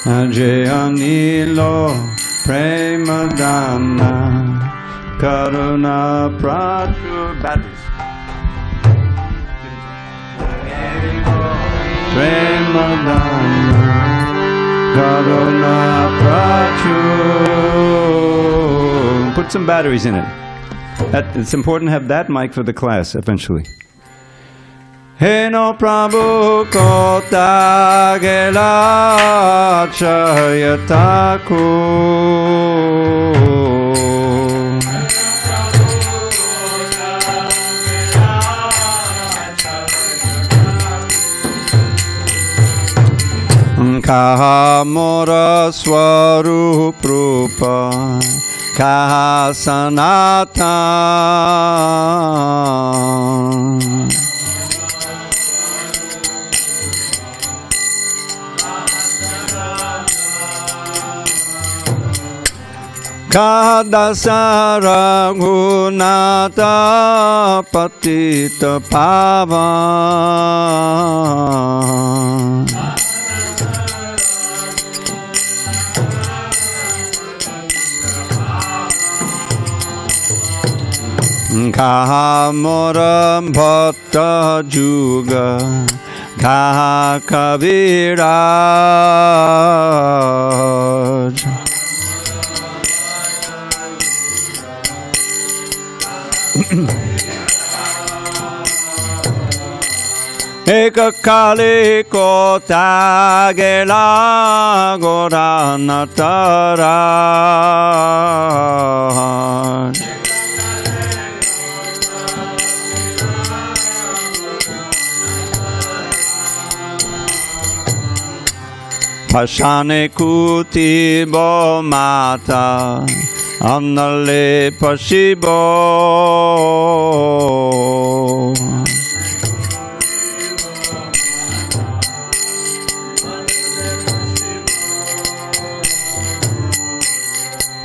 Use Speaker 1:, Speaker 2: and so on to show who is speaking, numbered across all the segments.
Speaker 1: Jaya Nilo Premadana Karuna Prachur batteries. Premadana Karuna Prachur. Put some batteries in it. It's important to have that mic for the class eventually. Heno Prabhu Kota Gela Chayataku Kaha Mora Swarup Rupa Kaha Sanatan Kadasara Gunata Patita Pavan Kahamora Bhatta Juga Kaha Kaviraj Eka Kali Kota Gela Goranatara Pashane Kuti Bo Mata Annale Pashibo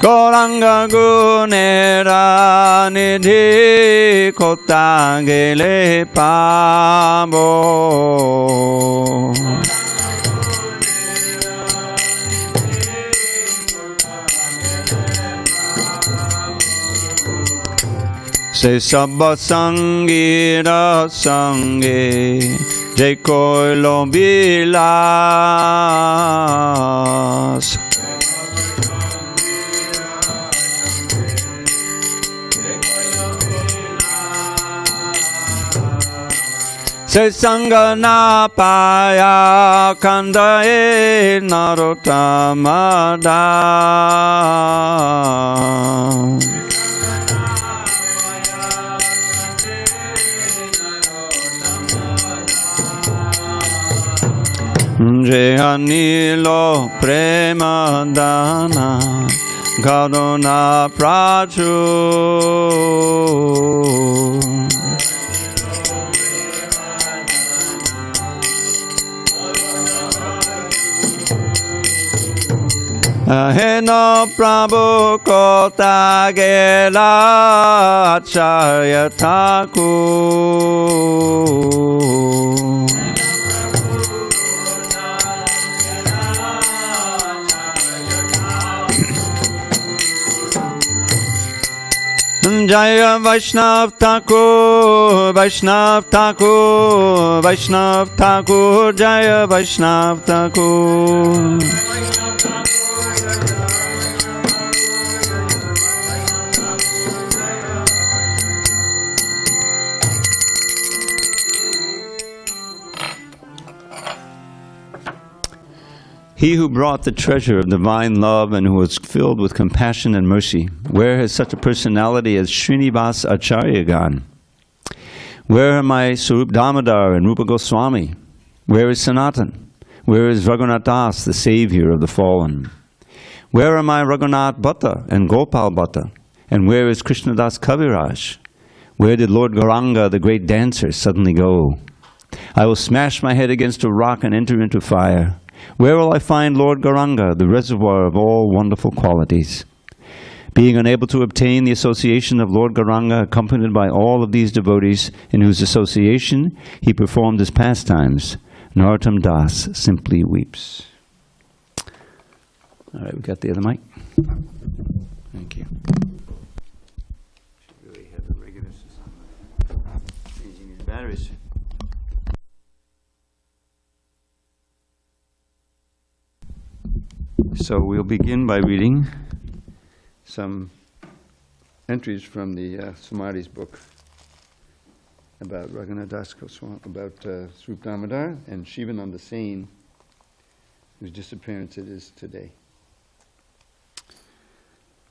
Speaker 1: Goranga Gunera Nidhi Kotagele Pabo Se Sabba Sangira Sange Jai Koilo Vilas Se Sangana Paya Kandae Narotamada Jehanilo Premadana Karuna Prachur Heno Prabhu Kota Gela Chayataku Jaya Vaishnav Thakur, Vaishnav Thakur, Vaishnav Thakur, Jaya Vaishnav Thakur. He who brought the treasure of divine love and who was filled with compassion and mercy, where has such a personality as Srinivas Acharya gone? Where are my Sarup Damodar and Rupa Goswami? Where is Sanatan? Where is Raghunath Das, the savior of the fallen? Where are my Raghunath Bhatta and Gopal Bhatta? And where is Krishnadas Kaviraj? Where did Lord Gauranga, the great dancer, suddenly go? I will smash my head against a rock and enter into fire. Where will I find Lord Gauranga, the reservoir of all wonderful qualities? Being unable to obtain the association of Lord Gauranga, accompanied by all of these devotees in whose association he performed his pastimes, Narottam Das simply weeps. All right, we got the other mic. Thank you. Should really have the regular system changing these batteries. So we'll begin by reading some entries from the Samadhi's book about Raghunath Goswami, about Swarup Damodar and Shivananda Sen, whose disappearance it is today.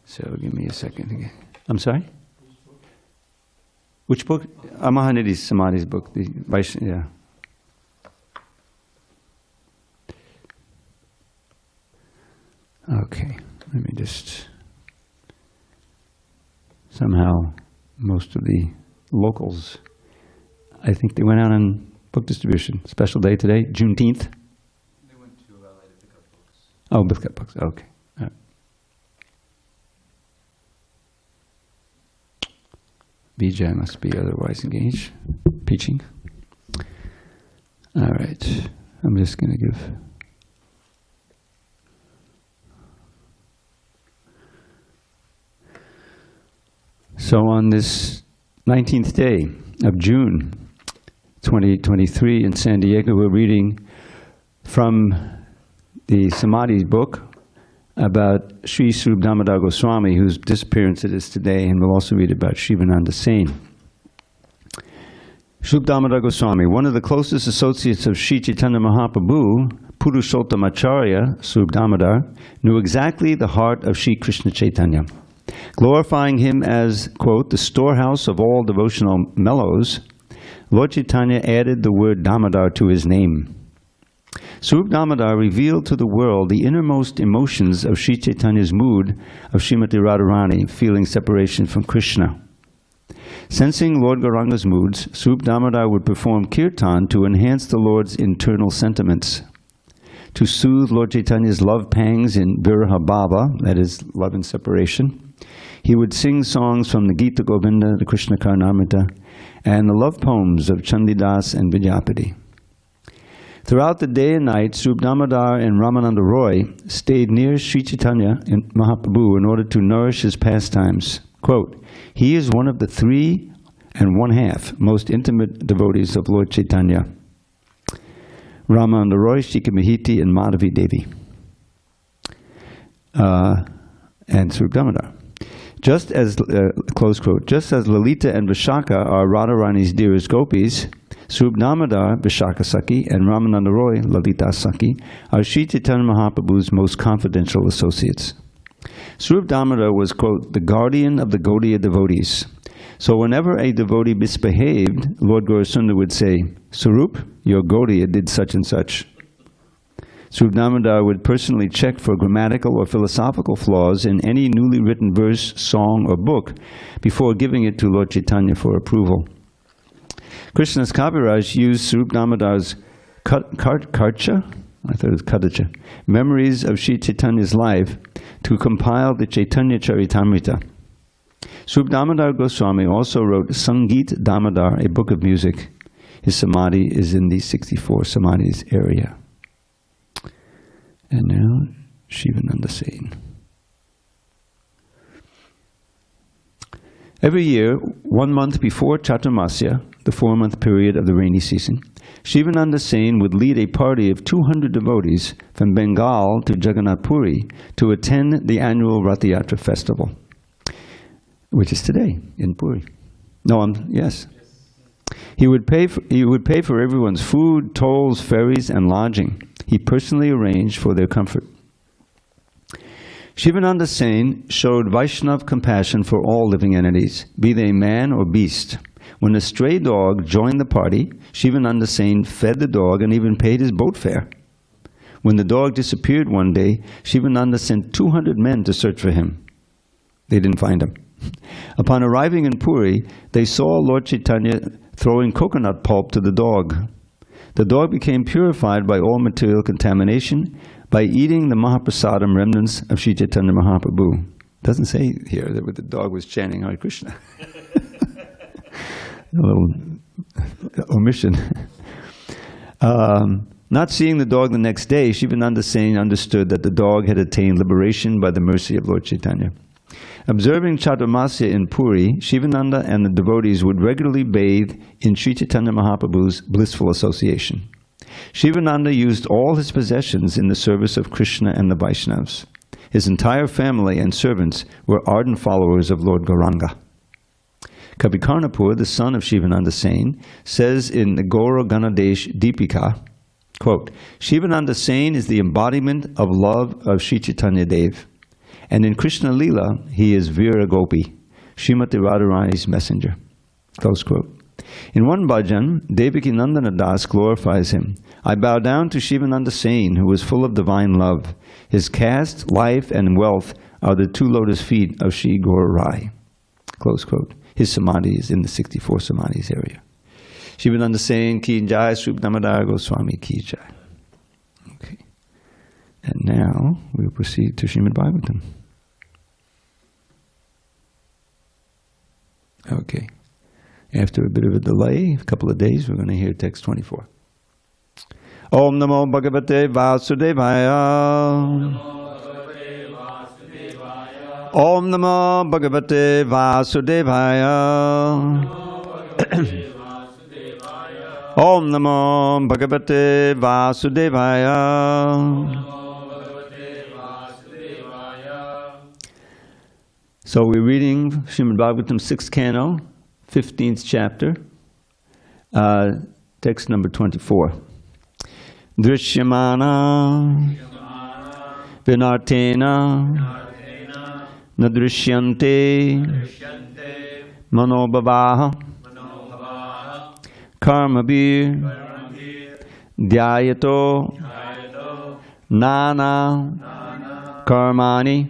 Speaker 1: So give me a second again. I'm sorry? Which book? Mahanidhi Samadhi's book. Yeah. Okay, let me just... Somehow, most of the locals, I think they went out on book distribution. Special day today, Juneteenth.
Speaker 2: They went to LA to pick up books.
Speaker 1: Oh, pick up books, okay. All right. Vijay must be otherwise engaged, preaching. All right, I'm just going to give... So on this 19th day of June 2023 in San Diego, we're reading from the Samadhi's book about Sri Swarup Damodar Goswami, whose disappearance it is today, and we'll also read about Shivananda Sen. Swarup Damodar Goswami, one of the closest associates of Sri Chaitanya Mahaprabhu, Purushottamacharya Swarup Damodar, knew exactly the heart of Sri Krishna Chaitanya. Glorifying him as, quote, the storehouse of all devotional mellows, Lord Chaitanya added the word Damodar to his name. Swarup Damodar revealed to the world the innermost emotions of Sri Chaitanya's mood of Srimati Radharani, feeling separation from Krishna. Sensing Lord Gauranga's moods, Swarup Damodar would perform kirtan to enhance the Lord's internal sentiments. To soothe Lord Chaitanya's love pangs in Viraha Bhava, that is, love and separation, he would sing songs from the Gita Govinda, the Krishna Karnamrita, and the love poems of Chandidas and Vidyapati. Throughout the day and night, Swarup Damodar and Ramananda Roy stayed near Sri Chaitanya and Mahaprabhu in order to nourish his pastimes. Quote, he is one of the 3½ most intimate devotees of Lord Chaitanya. Ramananda Roy, Shikha Mahiti, and Madhavi Devi. And Swarup Damodar. Just as, close quote, just as Lalita and Vishaka are Radharani's dearest gopis, Swarup Damodar, Vishaka Sakhi, and Ramananda Roy, Lalita Sakhi, are Sri Chaitanya Mahaprabhu's most confidential associates. Swarup Damodar was, quote, the guardian of the Gaudiya devotees. So whenever a devotee misbehaved, Lord Gaurasundar would say, Swarup, your Gaudiya did such and such. Swarup Damodar would personally check for grammatical or philosophical flaws in any newly written verse, song, or book before giving it to Lord Chaitanya for approval. Krishna's Kaviraj used Swarup Damodar's Karcha, I thought it was Kadacha, memories of Sri Chaitanya's life to compile the Chaitanya Charitamrita. Swarup Damodar Goswami also wrote Sangeet Damodar, a book of music. His samadhi is in the 64 samadhis area. And now, Shivananda Sen. Every year, 1 month before Chaturmasya, the 4-month period of the rainy season, Shivananda Sen would lead a party of 200 devotees from Bengal to Jagannath Puri to attend the annual Rath Yatra festival, which is today in Puri. No, yes. He would pay for everyone's food, tolls, ferries, and lodging. He personally arranged for their comfort. Shivananda Sen showed Vaishnav compassion for all living entities, be they man or beast. When a stray dog joined the party, Shivananda Sen fed the dog and even paid his boat fare. When the dog disappeared one day, Shivananda sent 200 men to search for him. They didn't find him. Upon arriving in Puri, they saw Lord Chaitanya throwing coconut pulp to the dog. The dog became purified by all material contamination by eating the Mahaprasadam remnants of Sri Chaitanya Mahaprabhu. It doesn't say here that the dog was chanting Hare Krishna. A little omission. Not seeing the dog the next day, Shivananda Sen understood that the dog had attained liberation by the mercy of Lord Chaitanya. Observing Chaturmasya in Puri, Shivananda and the devotees would regularly bathe in Sri Chaitanya Mahaprabhu's blissful association. Shivananda used all his possessions in the service of Krishna and the Vaishnavas. His entire family and servants were ardent followers of Lord Gauranga. Kavi Karnapur, the son of Shivananda Sen, says in the Gaura Ganadesh Deepika, quote, Shivananda Sen is the embodiment of love of Sri Chaitanya Dev, and in Krishna Lila he is Veera Gopi, Srimati Radharani's messenger. Close quote. In one bhajan, Devaki Nandana Das glorifies him. I bow down to Shivananda Sen, who is full of divine love. His caste, life, and wealth are the 2 lotus feet of Shri Gaur Rai. Close quote. His samadhi is in the 64 samadhis area. Shivananda Sen ki jai, Srup Damodar Goswami ki jai. Okay. And now we'll proceed to Srimad Bhagavatam. Okay. After a bit of a delay, a couple of days, we're going to hear text 24. Om Namo Bhagavate Vasudevaya. Om Namo Bhagavate Vasudevaya. Om Namo Bhagavate Vasudevaya. So we're reading Srimad Bhagavatam 6th canto, 15th chapter, text number 24. Drishyamana vinartena nadrishyante manobhavaha karmabir dhyayato nana karmani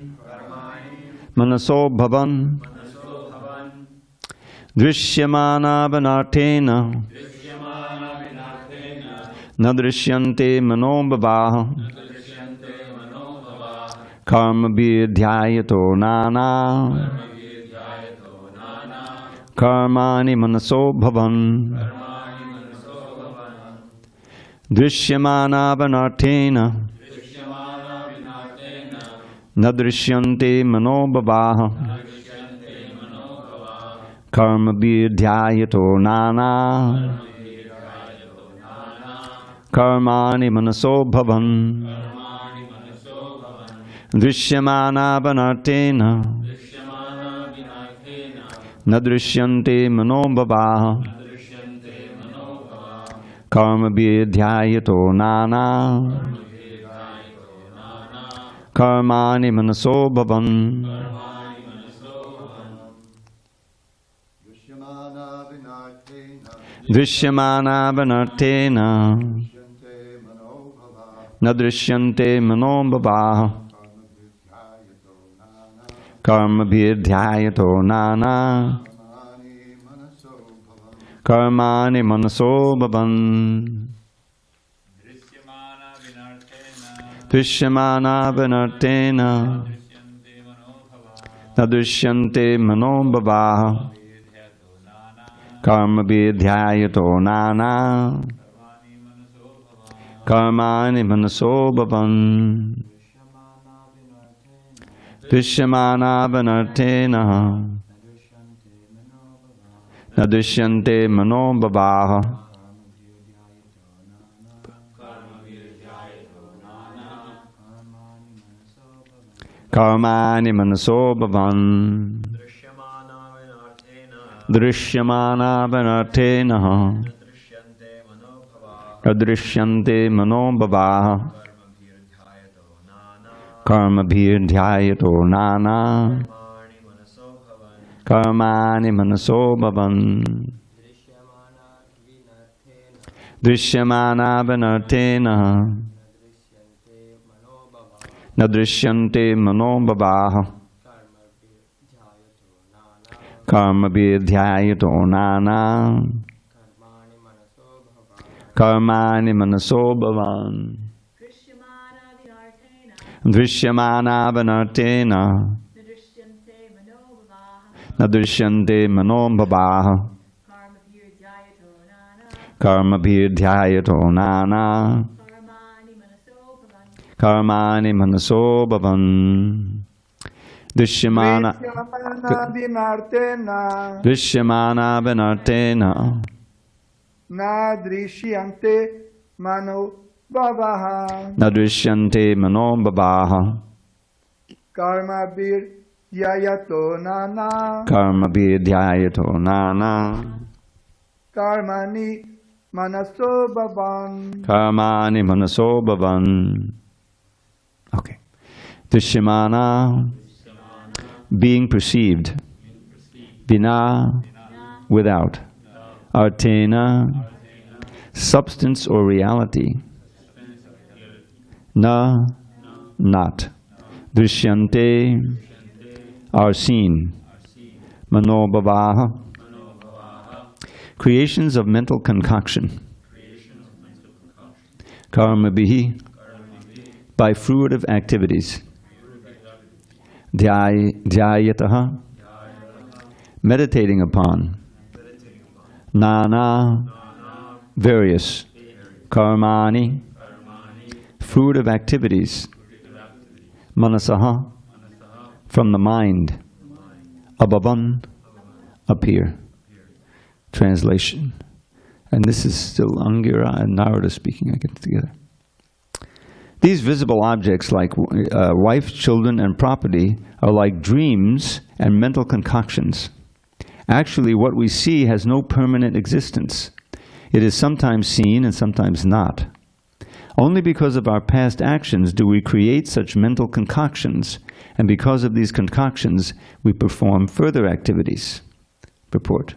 Speaker 1: manaso bhavan drishyamana vinartena nadrishyante manobhavaha karmabir dhyayato nana karmani manaso bhavan drishyamana vinartena nadrishyante manobhavaha karmabir dhyayato nana karmani manaso bhavan drishyamana vinartena nadrishyante manobhavaha karmabir dhyayato nana karmani manaso bhavan drishyamana vinartena nadrishyante manobhavaha karmabir dhyayato nana karmani manaso bhavan drishyamana vinartena nadrishyante manobhavaha karmabir dhyayato nana karmani manaso bhavan drishyamana vinartena nadrishyante manobhavaha karmani manaso bhavan drishyamana vinartena adrishyante manobhavaha karmabhir dhyayato nana karmani manaso bhavan drishyamana vinartena nadrishyante manobhavaha karmabhir dhyayato nana karmani manaso bhavan drishyamana vinartena nadrishyante manobhavaha karmabhir dhyayato nana Karmani manaso bhavan. Drishyamana vinartena
Speaker 3: na drishyante mano bhavaha.
Speaker 1: na drishyante mano bhavaha.
Speaker 3: Karma bir yayato nana.
Speaker 1: Karma vidhyayato nana.
Speaker 3: Karmani manaso bhavan.
Speaker 1: Karmani manaso bhavan. Okay. Drishyamana, being perceived. Vina, without. Artena, substance or reality. Na, not. Drishyante, are seen. Manobhavaha, creations of mental concoction. Karmabhihi, by fruitive activities. Dhyayataha, meditating upon. Nana, various. Karmani, fruitive activities. Manasaha, from the mind. Abhavan, appear. Translation. And this is still Angira and Narada speaking, I get it together. These visible objects like wife, children, and property are like dreams and mental concoctions. Actually, what we see has no permanent existence. It is sometimes seen and sometimes not. Only because of our past actions do we create such mental concoctions, and because of these concoctions, we perform further activities. Purport.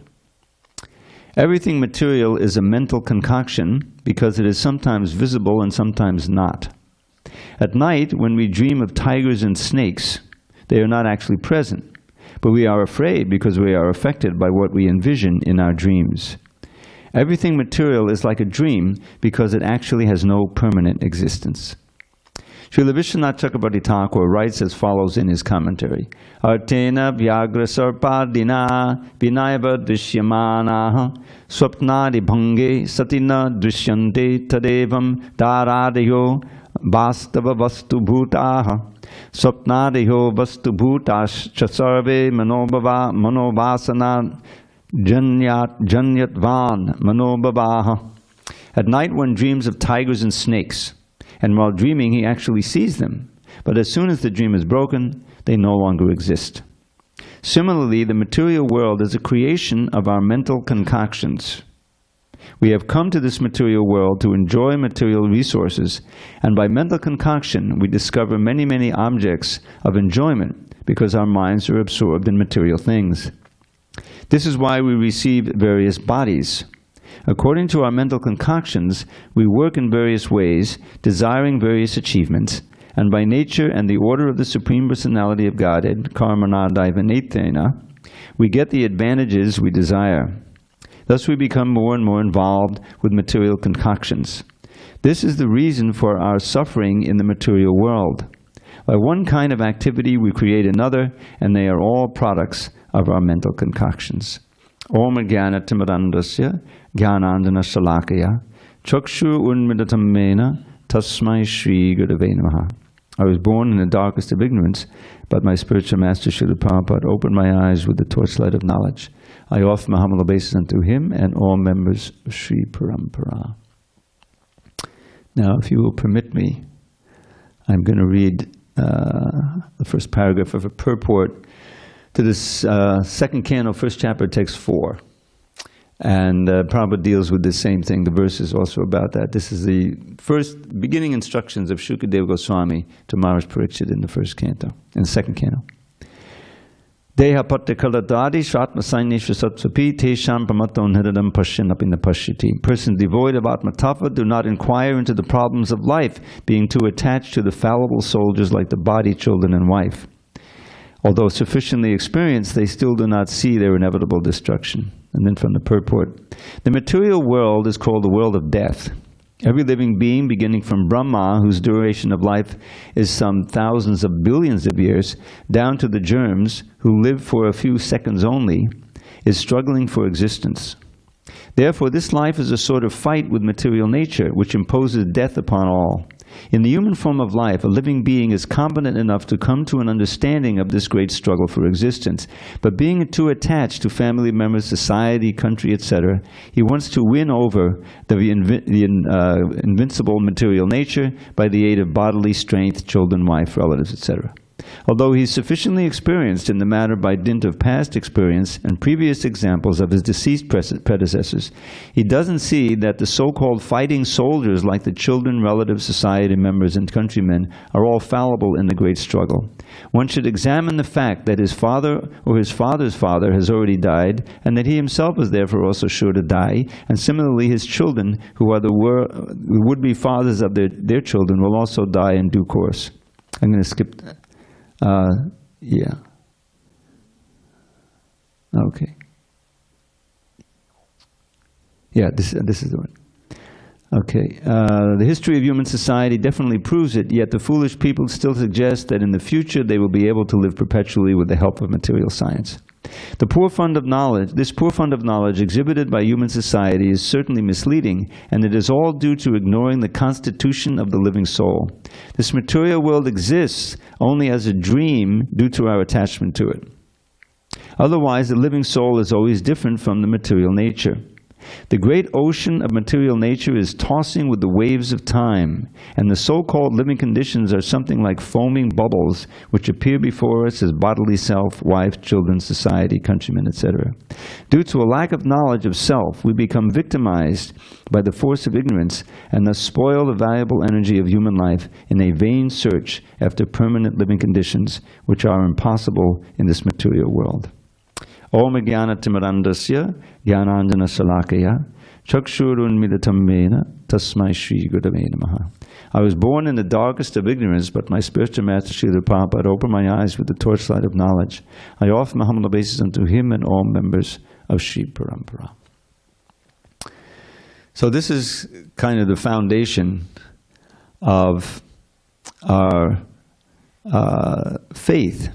Speaker 1: Everything material is a mental concoction because it is sometimes visible and sometimes not. At night, when we dream of tigers and snakes, they are not actually present, but we are afraid because we are affected by what we envision in our dreams. Everything material is like a dream because it actually has no permanent existence. Srila Vishwanath Chakrabarti Thakur writes as follows in his commentary. Artena vyagra sarpadina vinayava drishyamanaha swapnadi bhange satina drishyante tadevam daradayo vastava vastu bhutaha swapnadayo vastu bhutascha sarve manovasana janyatvan manobhavaha. At night one dreams of tigers and snakes, and while dreaming he actually sees them. But as soon as the dream is broken, they no longer exist. Similarly, the material world is a creation of our mental concoctions. We have come to this material world to enjoy material resources, and by mental concoction we discover many, many objects of enjoyment because our minds are absorbed in material things. This is why we receive various bodies. According to our mental concoctions, we work in various ways, desiring various achievements, and by nature and the order of the Supreme Personality of Godhead, karmana daivanetena, we get the advantages we desire. Thus we become more and more involved with material concoctions. This is the reason for our suffering in the material world. By one kind of activity we create another, and they are all products of our mental concoctions. Om Jnana Timirandasya Jnanandana Shalakaya Chakshu Unmidatam Mena Tasmai Shri Gurave Namaha. I was born in the darkest of ignorance, but my spiritual master Srila Prabhupada opened my eyes with the torchlight of knowledge. I offer my humble obeisance unto him and all members of Sri Parampara. Now, if you will permit me, I'm going to read the first paragraph of a purport to this second canto, first chapter, text 4. And Prabhupada deals with the same thing. The verse is also about that. This is the first beginning instructions of Shukadeva Goswami to Maharaj Parikshit in the first canto, in the second canto. Deha patte kaladadi shatma saineshva satsapi tesham pramaton hridam pashyan apinna pashyati. Persons devoid of Atma Tattva do not inquire into the problems of life, being too attached to the fallible soldiers like the body, children, and wife. Although sufficiently experienced, they still do not see their inevitable destruction. And then from the purport, the material world is called the world of death. Every living being, beginning from Brahma, whose duration of life is some thousands of billions of years, down to the germs, who live for a few seconds only, is struggling for existence. Therefore, this life is a sort of fight with material nature, which imposes death upon all. In the human form of life, a living being is competent enough to come to an understanding of this great struggle for existence. But being too attached to family members, society, country, etc., he wants to win over the invincible material nature by the aid of bodily strength, children, wife, relatives, etc. Although he is sufficiently experienced in the matter by dint of past experience and previous examples of his deceased predecessors, he doesn't see that the so-called fighting soldiers like the children, relatives, society members, and countrymen are all fallible in the great struggle. One should examine the fact that his father or his father's father has already died, and that he himself is therefore also sure to die, and similarly his children, who are the would-be fathers of their children, will also die in due course. I'm going to skip that. Yeah. Okay. Yeah, this is the one. Okay. The history of human society definitely proves it, yet the foolish people still suggest that in the future they will be able to live perpetually with the help of material science. This poor fund of knowledge exhibited by human society is certainly misleading, and it is all due to ignoring the constitution of the living soul. This material world exists only as a dream due to our attachment to it. Otherwise, the living soul is always different from the material nature. The great ocean of material nature is tossing with the waves of time, and the so-called living conditions are something like foaming bubbles which appear before us as bodily self, wife, children, society, countrymen, etc. Due to a lack of knowledge of self, we become victimized by the force of ignorance and thus spoil the valuable energy of human life in a vain search after permanent living conditions which are impossible in this material world. Om Jnana Timirandasya Jnananjana Salakaya Chakshurun Midatamena Tasmai Shri Gurave Namaha. I was born in the darkest of ignorance, but my spiritual master Srila Prabhupada opened my eyes with the torchlight of knowledge. I offer my humble obeisance unto him and all members of Sri Parampara. So this is kind of the foundation of our faith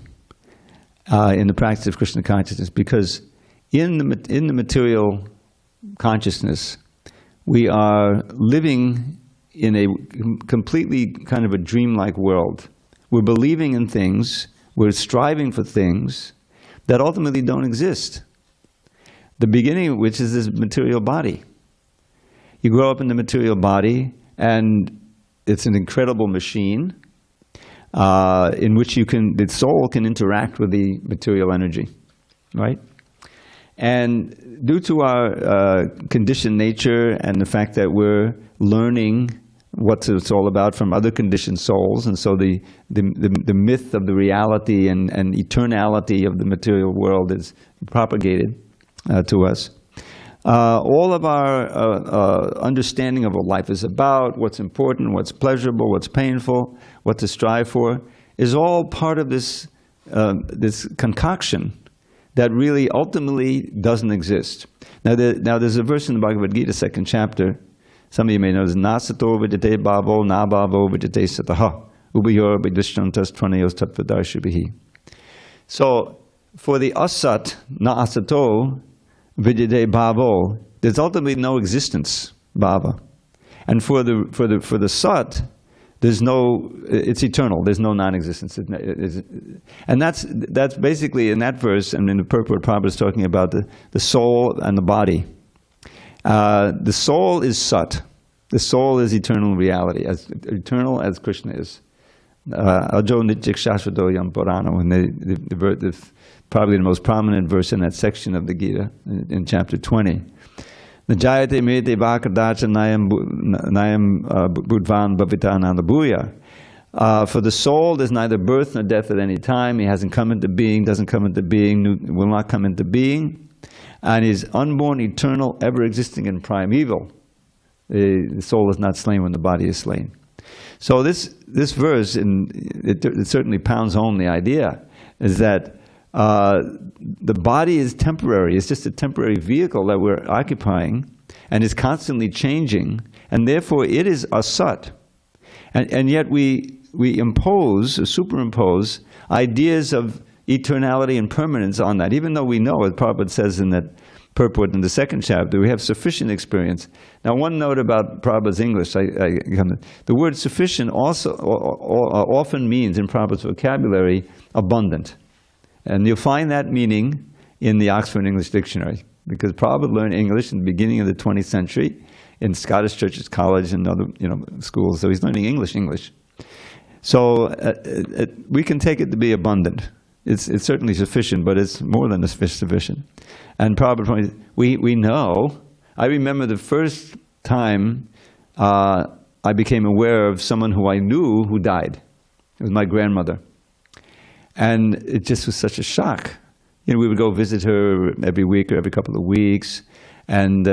Speaker 1: in the practice of Krishna consciousness, because in the material consciousness, we are living in a completely kind of a dreamlike world. We're believing in things, we're striving for things that ultimately don't exist. The beginning of which is this material body. You grow up in the material body, and it's an incredible machine in which the soul can interact with the material energy, right? And due to our conditioned nature and the fact that we're learning what it's all about from other conditioned souls, and so the myth of the reality and eternality of the material world is propagated to us. All of our understanding of what life is about, what's important, what's pleasurable, what's painful, what to strive for, is all part of this concoction that really ultimately doesn't exist. Now there's a verse in the Bhagavad Gita, 2nd chapter. Some of you may know, is Nasato Vidyate Bhavo Nabhavo Vidyate Sataha Ubayor Vidishyantas Tvanayos Tattvadarshibhihi. So for the asat, na asato Vidyate Bhavo, there's ultimately no existence, bhava. And for the sat, there's no, it's eternal, there's no non-existence. And that's basically in that verse, and in the purport Prabhupada is talking about the soul and the body. The soul is sat. The soul is eternal reality, as eternal as Krishna is. Ajo Nityak Shashvato Yam Purano, and probably the most prominent verse in that section of the Gita, in chapter 20. Najayate mete vakadacha nayam budvan bhavitananda bhuya. For the soul, there's neither birth nor death at any time. He hasn't come into being, doesn't come into being, will not come into being. And is unborn, eternal, ever-existing, and primeval. The soul is not slain when the body is slain. So this verse, and it certainly pounds home the idea, is that the body is temporary. It's just a temporary vehicle that we're occupying, and is constantly changing, and therefore it is asat. And yet we impose, or superimpose, ideas of eternality and permanence on that, even though we know, as Prabhupada says in that purport in the second chapter, we have sufficient experience. Now, one note about Prabhupada's English, the word sufficient also often means in Prabhupada's vocabulary abundant. And you'll find that meaning in the Oxford English Dictionary, because Prabhupada learned English in the beginning of the 20th century in Scottish Churches College and other schools, so he's learning English. So we can take it to be abundant. It's certainly sufficient, but it's more than sufficient. And Prabhupada, we know, I remember the first time I became aware of someone who I knew who died. It was my grandmother. And it just was such a shock. We would go visit her every week or every couple of weeks. And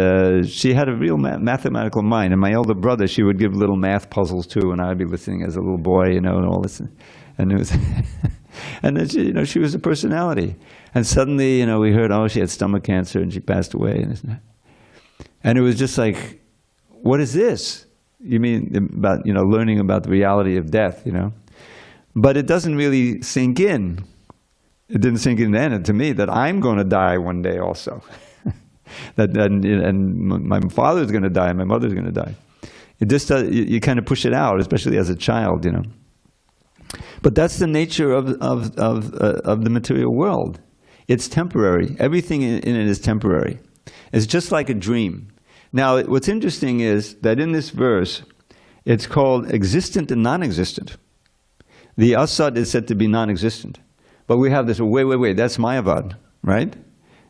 Speaker 1: she had a real mathematical mind. And my elder brother, she would give little math puzzles too, and I'd be listening as a little boy, and all this. And it was, and then she was a personality. And suddenly, we heard, she had stomach cancer and she passed away. And it was just like, what is this? You mean about learning about the reality of death, But it doesn't really sink in. It didn't sink in then to me that I'm going to die one day also. And my father's going to die, and my mother's going to die. It just you kind of push it out, especially as a child, But that's the nature of the material world. It's temporary. Everything in it is temporary. It's just like a dream. Now, what's interesting is that in this verse, it's called existent and non-existent. The asad is said to be non-existent. But we have this, wait, that's Mayavad, right?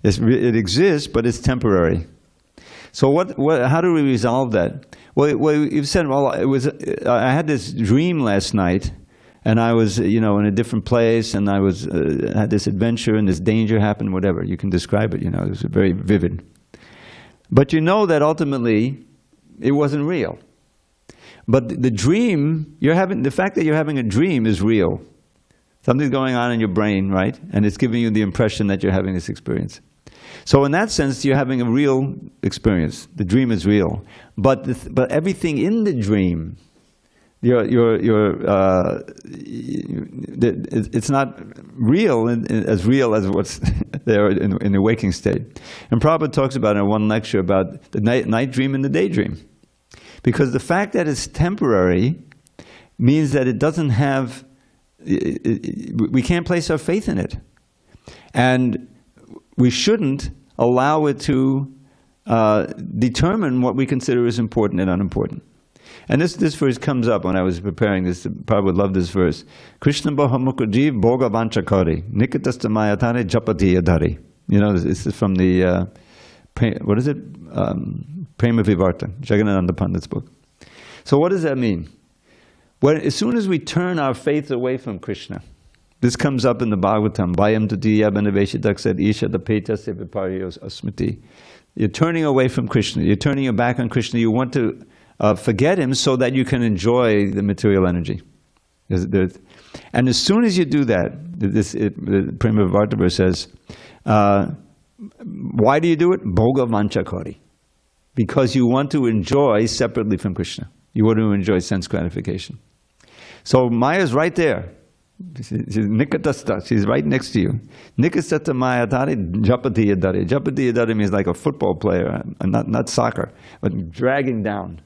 Speaker 1: It exists, but it's temporary. So how do we resolve that? Well, you've said, I had this dream last night, and I was, in a different place, and I had this adventure, and this danger happened, whatever. You can describe it, it was very vivid. But you know that ultimately, it wasn't real. But the dream, the fact that you're having a dream is real. Something's going on in your brain, right? And it's giving you the impression that you're having this experience. So in that sense, you're having a real experience. The dream is real. But everything in the dream, it's not real as what's there in the waking state. And Prabhupada talks about in one lecture about the night dream and the daydream. Because the fact that it's temporary means that it doesn't have, we can't place our faith in it. And we shouldn't allow it to determine what we consider is important and unimportant. And this verse comes up when I was preparing this. Probably would love this verse. Krishna Bahamukajiv Bhoga Vanchakari Nikatasta Mayatane Japati Yadhari. This is from the, what is it? Prema Vivarta, Jagannatha Pandit's book. So what does that mean? Well, as soon as we turn our faith away from Krishna, this comes up in the Bhagavatam, Vayam Tutiya Benaveshitak said, Isha the Peta Seviparios Asmiti. You're turning away from Krishna. You're turning your back on Krishna. You want to forget him so that you can enjoy the material energy. And as soon as you do that, the Prema Vivarta verse says, why do you do it? Bhoga Vanchakari. Because you want to enjoy separately from Krishna. You want to enjoy sense gratification. So Maya's right there. She's Nikatasta. She's right next to you. Nikatasta Mayatari Japati Yadari. Japati Yadari means like a football player, not soccer, but dragging down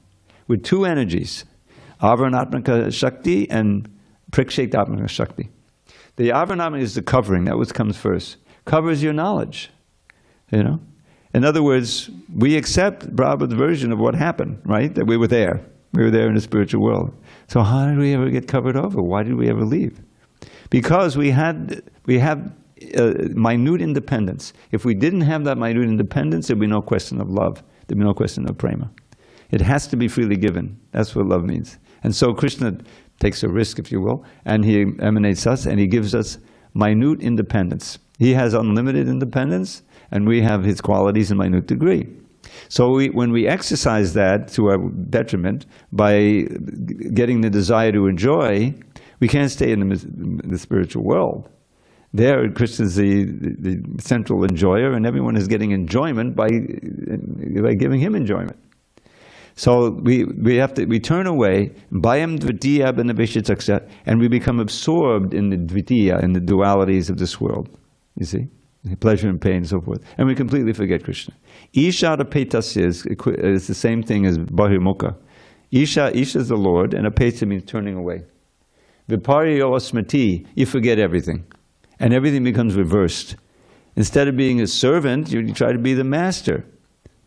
Speaker 1: with two energies, Avaranatmaka Shakti and Prikshetatmaka Shakti. The Avaranatmaka is the covering. That what comes first. Covers your knowledge. In other words, we accept Prabhupada's version of what happened, right? That we were there. We were there in the spiritual world. So how did we ever get covered over? Why did we ever leave? Because we have minute independence. If we didn't have that minute independence, there'd be no question of love. There'd be no question of prema. It has to be freely given. That's what love means. And so Krishna takes a risk, if you will, and he emanates us, and he gives us minute independence. He has unlimited independence, and we have his qualities in minute degree. So when we exercise that to our detriment by getting the desire to enjoy, we can't stay in the spiritual world. There, Krishna is the central enjoyer, and everyone is getting enjoyment by giving him enjoyment. So we turn away, bayam dvitiya benaveshitaksa, and we become absorbed in the dvitiya, in the dualities of this world. You see? pleasure and pain and so forth. And we completely forget Krishna. Ishara petasya is the same thing as bahimukha. Isha is the Lord, and apeta means turning away. Viparyo asmati, you forget everything. And everything becomes reversed. Instead of being a servant, you try to be the master,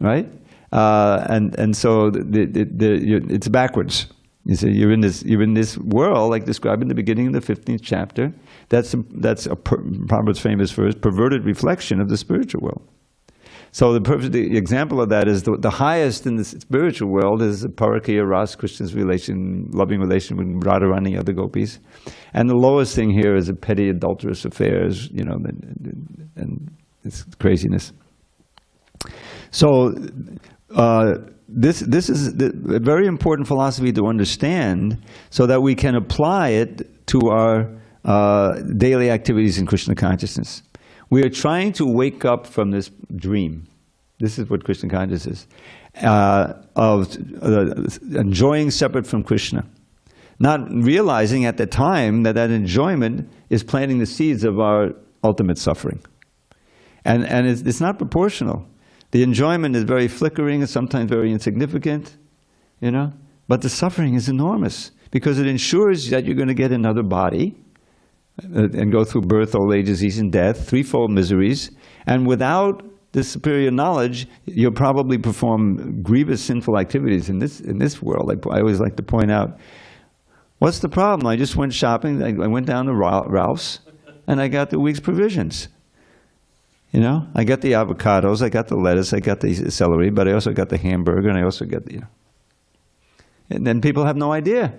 Speaker 1: right? And so it's backwards. You see, you're in this world, like described in the beginning of the 15th chapter. That's Prabhupada's famous verse, perverted reflection of the spiritual world. So the example of that is the highest in the spiritual world is Parakya Ras, Krishna's loving relation with Radharani, other gopis. And the lowest thing here is a petty adulterous affairs, and it's craziness. So this is a very important philosophy to understand so that we can apply it to our daily activities in Krishna consciousness. We are trying to wake up from this dream. This is what Krishna consciousness is, of enjoying separate from Krishna. Not realizing at the time that enjoyment is planting the seeds of our ultimate suffering. And it's not proportional. The enjoyment is very flickering and sometimes very insignificant, but the suffering is enormous because it ensures that you're going to get another body and go through birth, old age, disease, and death, threefold miseries. And without this superior knowledge, you'll probably perform grievous sinful activities in this world. I always like to point out, what's the problem? I just went shopping. I went down to Ralph's, and I got the week's provisions. I got the avocados, I got the lettuce, I got the celery, but I also got the hamburger, and I also got the. And then people have no idea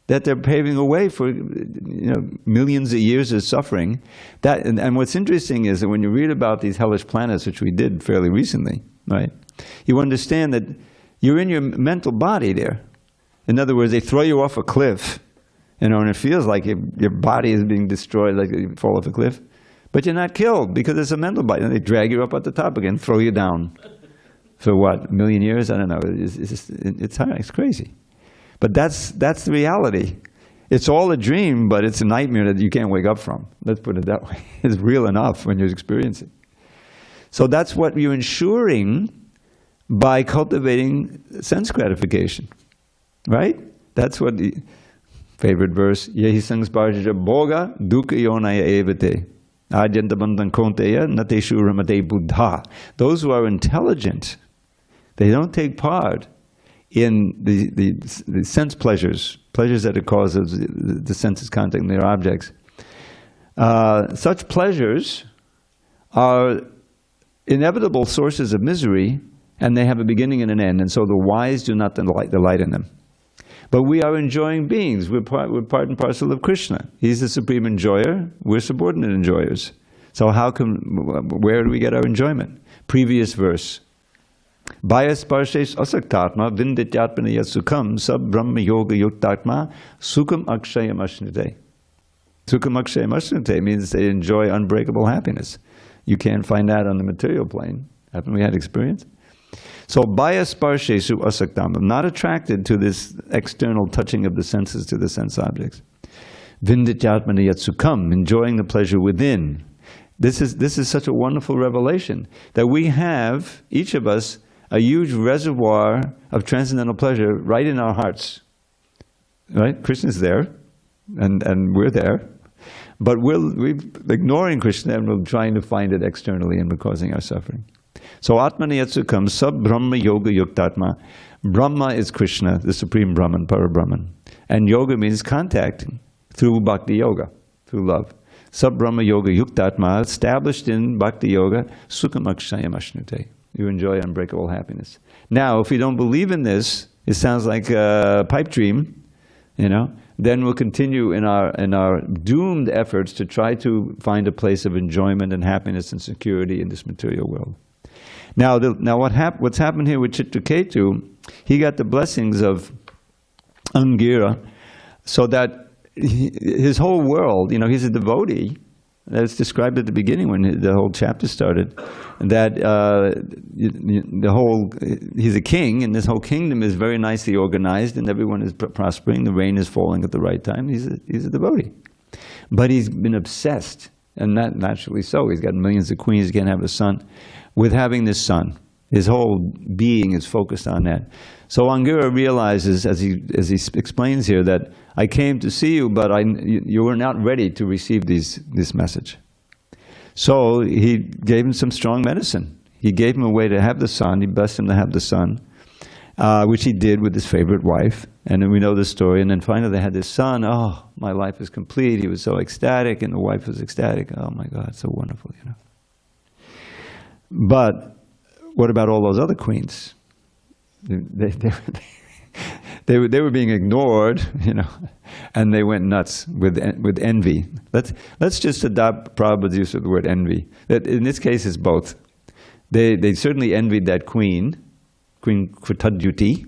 Speaker 1: that they're paving a way for millions of years of suffering. And what's interesting is that when you read about these hellish planets, which we did fairly recently, right? You understand that you're in your mental body there. In other words, they throw you off a cliff, and it feels like your body is being destroyed, like you fall off a cliff. But you're not killed because it's a mental body. And they drag you up at the top again, throw you down. For what, a million years? I don't know. It's crazy. But that's the reality. It's all a dream, but it's a nightmare that you can't wake up from. Let's put it that way. It's real enough when you experience it. So that's what you're ensuring by cultivating sense gratification. Right? That's what the favorite verse, Yehi sangsparja bhoga dukkha yonaya evate. Those who are intelligent, they don't take part in the sense pleasures that are cause of the senses contacting their objects. Such pleasures are inevitable sources of misery, and they have a beginning and an end, and so the wise do not delight in them. But we are enjoying beings. We're part and parcel of Krishna. He's the supreme enjoyer. We're subordinate enjoyers. So where do we get our enjoyment? Previous verse. Bhaya sparshes asaktatma vindityatmana yasukam sab brahma yoga yuktatma sukam akshayam ashnite. Sukam akshayam ashnite means they enjoy unbreakable happiness. You can't find that on the material plane. Haven't we had experience? So, bhaya sparshesu asaktam, not attracted to this external touching of the senses to the sense objects. Vindityatmana yatsukam, enjoying the pleasure within. This is such a wonderful revelation that we have, each of us, a huge reservoir of transcendental pleasure right in our hearts. Right? Krishna's there, and we're there. But we're ignoring Krishna and we're trying to find it externally and we're causing our suffering. So Atmana Yatsukam Sab Brahma Yoga Yuktatma. Brahma is Krishna, the Supreme Brahman, Parabrahman. And yoga means contacting through Bhakti Yoga, through love. Sab Brahma Yoga Yuktatma, established in Bhakti Yoga, Sukham Akshayam Ashnute. You enjoy unbreakable happiness. Now, if you don't believe in this, it sounds like a pipe dream, then we'll continue in our doomed efforts to try to find a place of enjoyment and happiness and security in this material world. Now what's happened here with Chitraketu, he got the blessings of Angira, so that his whole world, he's a devotee, that's described at the beginning when the whole chapter started, that he's a king, and this whole kingdom is very nicely organized, and everyone is prospering, the rain is falling at the right time. He's a devotee. But he's been obsessed And that naturally so. He's got millions of queens, he can't have a son. With having this son, his whole being is focused on that. So Angira realizes, as he explains here, that I came to see you, but you were not ready to receive this message. So he gave him some strong medicine. He gave him a way to have the son. He blessed him to have the son, which he did with his favorite wife. And then we know the story. And then finally they had this son. Oh, my life is complete. He was so ecstatic, and the wife was ecstatic. Oh my God, so wonderful, you know. But what about all those other queens? They were being ignored, you know, and they went nuts with envy. Let's just adopt Prabhupada's use of the word envy. That in this case, it's both. They certainly envied that Queen Kritadyuti,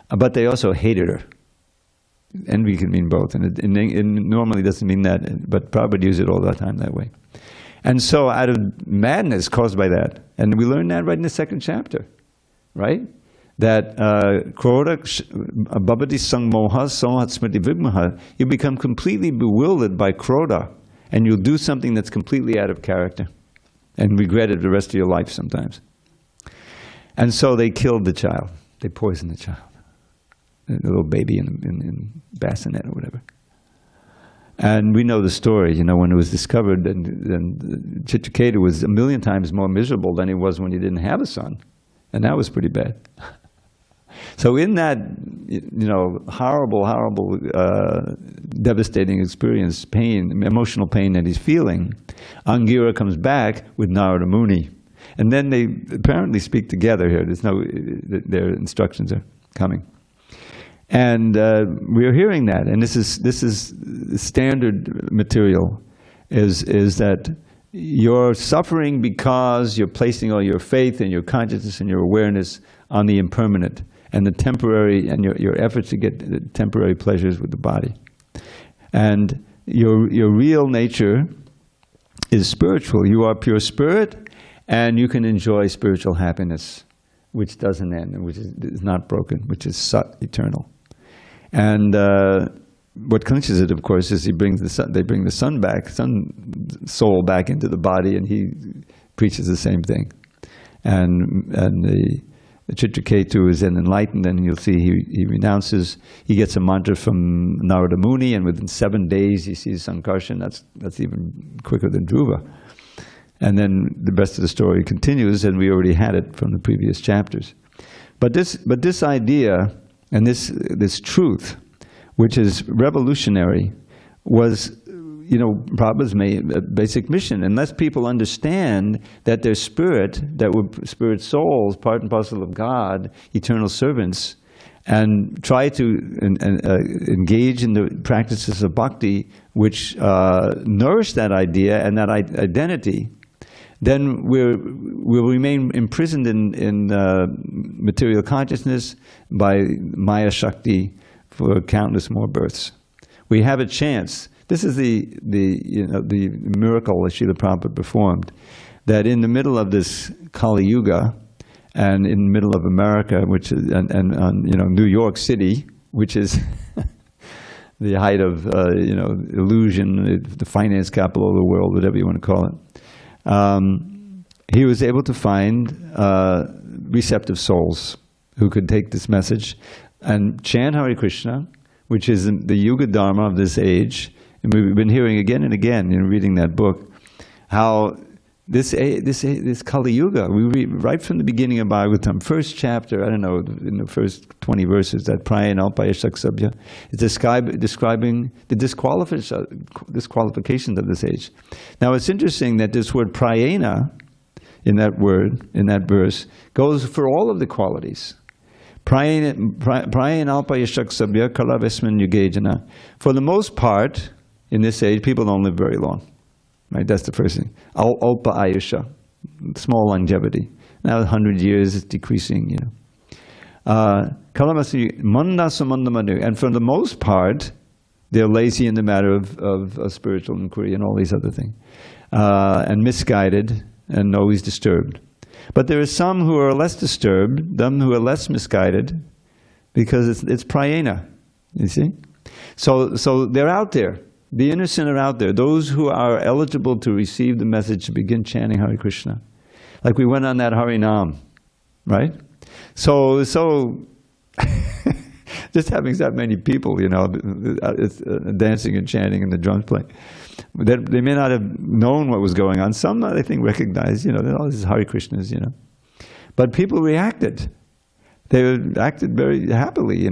Speaker 1: but they also hated her. Envy can mean both, and it normally doesn't mean that, but Prabhupada used it all the time that way. And so, out of madness caused by that, and we learn that right in the second chapter, right? That Krodha Bhavati Sangmoha Sohat Smriti Vigmaha, you become completely bewildered by Krodha, and you'll do something that's completely out of character, and regret it the rest of your life sometimes. And so they killed the child. They poisoned the child, the little baby in bassinet or whatever. And we know the story, you know, when it was discovered, and Chitraketu was 1,000,000 times more miserable than he was when he didn't have a son. And that was pretty bad. So in that, you know, horrible, devastating experience, pain, emotional pain that he's feeling, Angira comes back with Narada Muni. And then they apparently speak together here. There's no, their instructions are coming. And we're hearing that, and this is standard material, is that you're suffering because you're placing all your faith and your consciousness and your awareness on the impermanent and the temporary, and your efforts to get the temporary pleasures with the body. And your real nature is spiritual. You are pure spirit, and you can enjoy spiritual happiness, which doesn't end, and which is not broken, which is Sat, eternal. And what clinches it, of course, is they bring the sun back, soul back into the body, and he preaches the same thing. And the Chitraketu is then enlightened, and you'll see he renounces. He gets a mantra from Narada Muni, and within 7 days he sees Sankarshan. That's even quicker than Dhruva. And then the rest of the story continues, and we already had it from the previous chapters. But this idea and this truth, which is revolutionary, was, you know, Prabhupada's basic mission. Unless people understand that they're spirit, that we're spirit souls, part and parcel of God, eternal servants, and try to engage in the practices of bhakti, which nourish that idea and that identity, then we'll remain imprisoned in material consciousness by Maya Shakti for countless more births. We have a chance. This is the miracle that Srila Prabhupada performed, that in the middle of this Kali Yuga, and in the middle of America, which is, and you know, New York City, which is the height of you know, illusion, the finance capital of the world, whatever you want to call it. He was able to find receptive souls who could take this message and chant Hare Krishna, which is the Yuga Dharma of this age. And we've been hearing again and again in reading that book, how this Kali Yuga, we read right from the beginning of Bhagavatam, first chapter, I don't know, in the first 20 verses, that Prayana Alpaya Shaksabhya is describing the disqualifications of this age. Now it's interesting that this word Prayana, in that verse, goes for all of the qualities. Prayana Alpaya Shaksabhya Kalavesman Yugejana. For the most part, in this age, people don't live very long. Right, that's the first thing. Alpa Ayusha, small longevity. Now 100 years is decreasing, you know. And for the most part, they're lazy in the matter of spiritual inquiry and all these other things. And misguided and always disturbed. But there are some who are less disturbed, some who are less misguided, because it's prayana, you see? So they're out there. The innocent are out there. Those who are eligible to receive the message to begin chanting Hare Krishna. Like we went on that Harinam, right? So just having that many people, dancing and chanting and the drums playing. They may not have known what was going on. Some, I think, recognized, all these Hare Krishnas, But people reacted. They acted very happily,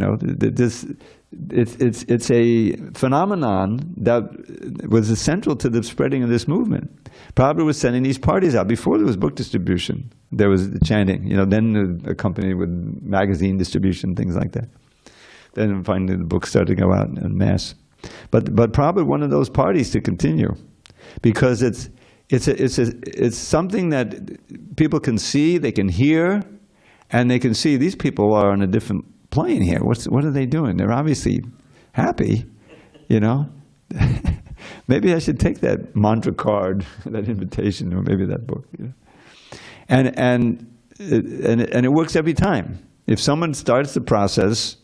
Speaker 1: It's a phenomenon that was essential to the spreading of this movement. Prabhupada was sending these parties out. Before there was book distribution, there was the chanting, then accompanied with magazine distribution, things like that. Then finally the books started to go out en masse. But Prabhupada wanted those parties to continue, because it's something that people can see, they can hear, and they can see these people are on a different plane here. What are they doing? They're obviously happy, Maybe I should take that mantra card, that invitation, or maybe that book. And it works every time. If someone starts the process,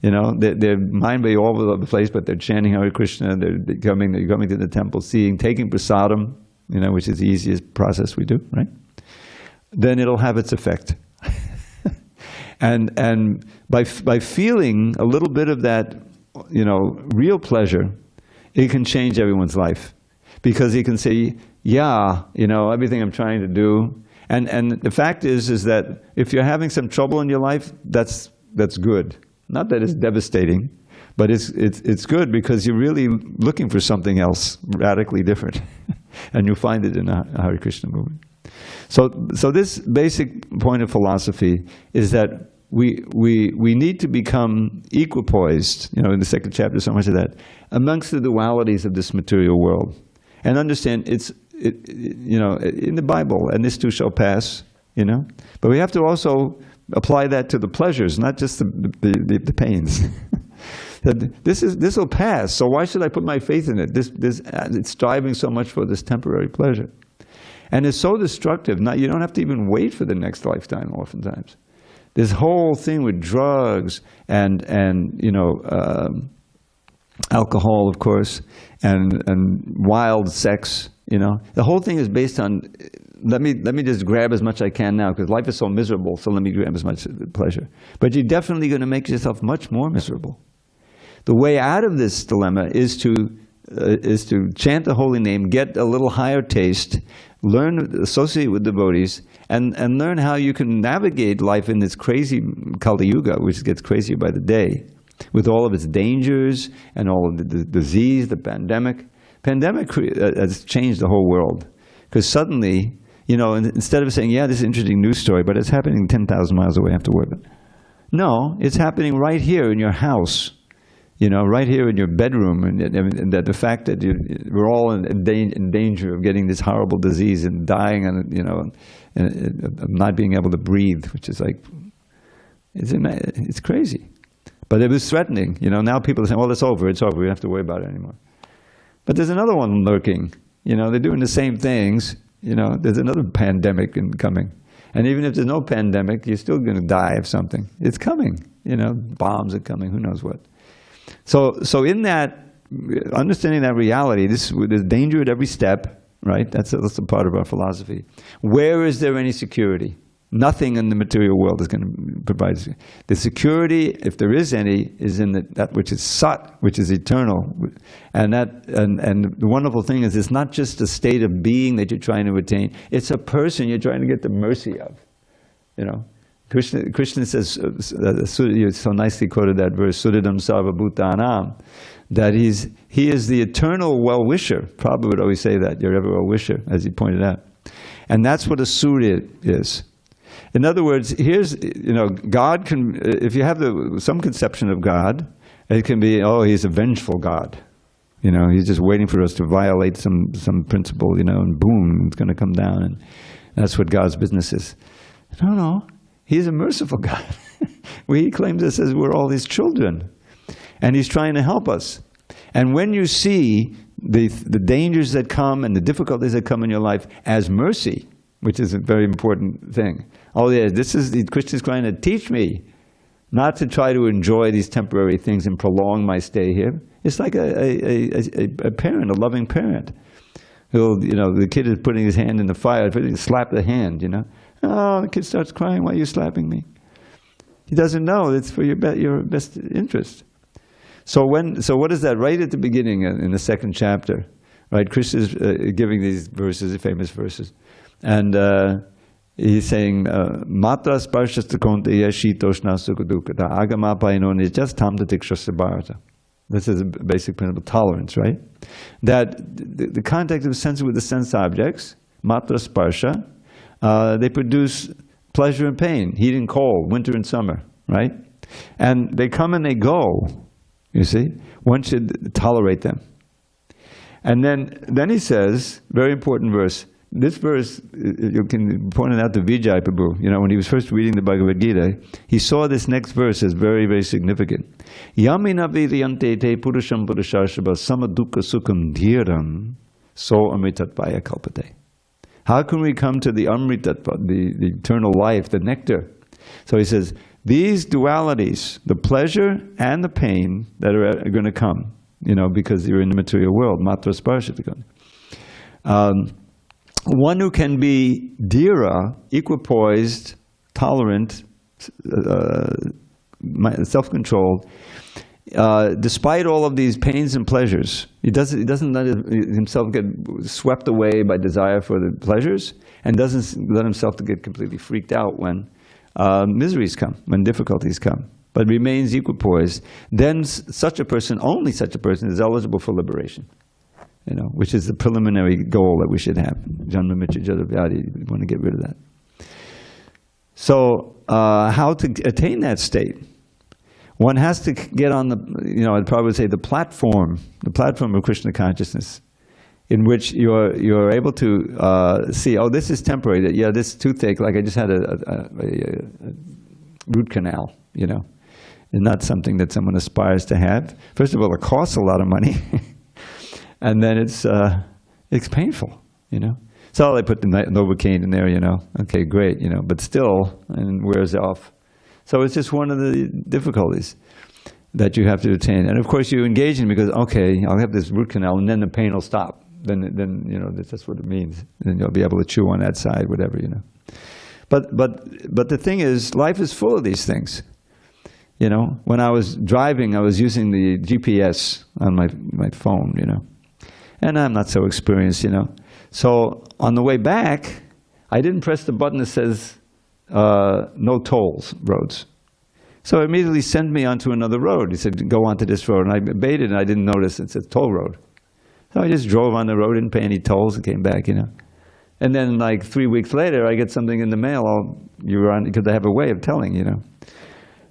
Speaker 1: their mind may be all over the place, but they're chanting Hare Krishna, they're coming to the temple, taking prasadam, which is the easiest process we do, right? Then it'll have its effect. And by feeling a little bit of that, real pleasure, it can change everyone's life. Because he can say, yeah, everything I'm trying to do. And the fact is that if you're having some trouble in your life, that's good. Not that it's devastating, but it's good because you're really looking for something else radically different. And you'll find it in the Hare Krishna movement. So this basic point of philosophy is that we need to become equipoised, in the second chapter, so much of that, amongst the dualities of this material world. And understand in the Bible, and this too shall pass, But we have to also apply that to the pleasures, not just the pains. That this will pass, so why should I put my faith in it? It's striving so much for this temporary pleasure. And it's so destructive. Now, you don't have to even wait for the next lifetime oftentimes. This whole thing with drugs and alcohol, of course, and wild sex, The whole thing is based on, let me just grab as much I can now, because life is so miserable, so let me grab as much pleasure. But you're definitely going to make yourself much more miserable. The way out of this dilemma is to chant the holy name, get a little higher taste, associate with devotees, and learn how you can navigate life in this crazy Kali Yuga, which gets crazier by the day, with all of its dangers and all of the disease, the pandemic. Pandemic has changed the whole world, because suddenly, instead of saying, yeah, this is an interesting news story, but it's happening 10,000 miles away, I have to worry about it. No, it's happening right here in your house. Right here in your bedroom, and that the fact that we're all in danger of getting this horrible disease and dying, and not being able to breathe, which is like, it's crazy. But it was threatening. Now people are saying, well, it's over, we don't have to worry about it anymore. But there's another one lurking. They're doing the same things. There's another pandemic coming. And even if there's no pandemic, you're still going to die of something. It's coming. Bombs are coming, who knows what. So in that, understanding that reality, there's danger at every step, right? That's a part of our philosophy. Where is there any security? Nothing in the material world is going to provide the security, if there is any, is in that which is Sat, which is eternal. And the wonderful thing is, it's not just a state of being that you're trying to attain, it's a person you're trying to get the mercy of. Krishna says, you so nicely quoted that verse, Suridam Sarva Bhutanam, that he is the eternal well-wisher. Prabhupada would always say that, you're ever well-wisher, as he pointed out. And that's what a Surya is. In other words, here's, God can, if you have some conception of God, it can be, oh, he's a vengeful God. He's just waiting for us to violate some principle, and boom, it's going to come down. And that's what God's business is. No. He's a merciful God. He claims us as we're all his children. And he's trying to help us. And when you see the dangers that come and the difficulties that come in your life as mercy, which is a very important thing. Oh yeah, Krishna's trying to teach me not to try to enjoy these temporary things and prolong my stay here. It's like a parent, a loving parent. Who'll, the kid is putting his hand in the fire, slap the hand, Oh, the kid starts crying, why are you slapping me? He doesn't know it's for your best interest. So what is that? Right at the beginning in the second chapter, right? Krishna is giving these verses, the famous verses. And he's saying, Matra sparshasta konteya shitoshna sukadukata agamapaino nijastam tatikshasya bharata. This is a basic principle, tolerance, right? That the contact of the senses with the sense objects, matra sparsha, they produce pleasure and pain, heat and cold, winter and summer, right? And they come and they go, you see? One should tolerate them. And then he says, very important verse, this verse, you can point it out to Vijay Prabhu, when he was first reading the Bhagavad Gita, he saw this next verse as very, very significant. Yamina vidyante te purusham purushashava samadukha sukham dhiram so amritattvaya kalpate. How can we come to the amritatva, the eternal life, the nectar? So he says, these dualities, the pleasure and the pain that are going to come, because you're in the material world, matra sparshatikon. One who can be dhira, equipoised, tolerant, self-controlled, despite all of these pains and pleasures. He doesn't let himself get swept away by desire for the pleasures, and doesn't let himself to get completely freaked out when miseries come, when difficulties come, but remains equipoised. Then only such a person is eligible for liberation. Which is the preliminary goal that we should have. Janma Mrityu Jara Vyadi, we want to get rid of that. So, how to attain that state? One has to get on I'd probably say the platform of Krishna consciousness, in which you're able to see, oh, this is temporary. Yeah, this toothache, like I just had a root canal, and not something that someone aspires to have. First of all, it costs a lot of money. And then it's painful, So they put the Novocaine in there, Okay, great, but still, and wears off. So it's just one of the difficulties that you have to attain. And of course you engage in it because, okay, I'll have this root canal and then the pain will stop. Then that's what it means. And you'll be able to chew on that side, whatever, But the thing is, life is full of these things. When I was driving, I was using the GPS on my phone, And I'm not so experienced, So on the way back, I didn't press the button that says no tolls roads. So it immediately sent me onto another road. He said, go onto this road. And I obeyed it, and I didn't notice it said toll road. So I just drove on the road, didn't pay any tolls, and came back, And then like 3 weeks later, I get something in the mail, you're on, because they have a way of telling,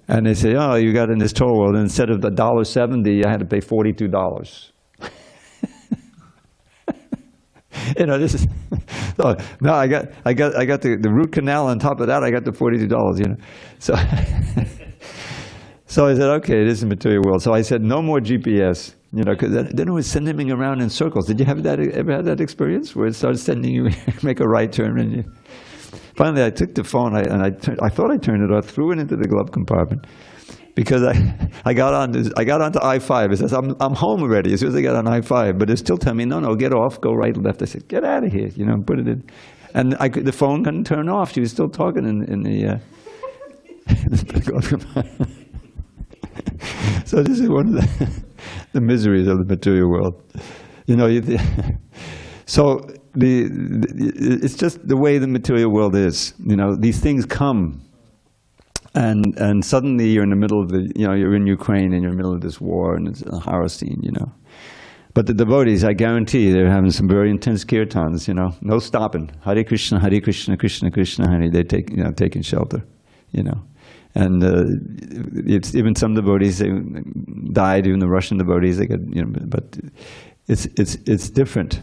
Speaker 1: And they say, oh, you got in this toll road, and instead of the $1.70, I had to pay $42. This is so now I got the root canal on top of that. I got the $42. So so I said, okay, it is a material world. So I said, no more GPS. Because then it was sending me around in circles. Did you ever have that experience where it started sending you make a right turn and finally I took the phone I thought I turned it off, threw it into the glove compartment. Because I got onto I-5. It says, I'm home already as soon as I got on I-5. But it's still telling me, no, get off, go right, left. I said, get out of here, put it in. And the phone couldn't turn off. She was still talking in the So this is one of the miseries of the material world. So it's just the way the material world is. These things come. And suddenly you're in the middle of you're in Ukraine and you're in the middle of this war and it's a horror scene, But the devotees, I guarantee, they're having some very intense kirtans, no stopping. Hare Krishna, Krishna Krishna, Hare. They taking shelter, And it's even some devotees, they died, even the Russian devotees, they got, but it's different,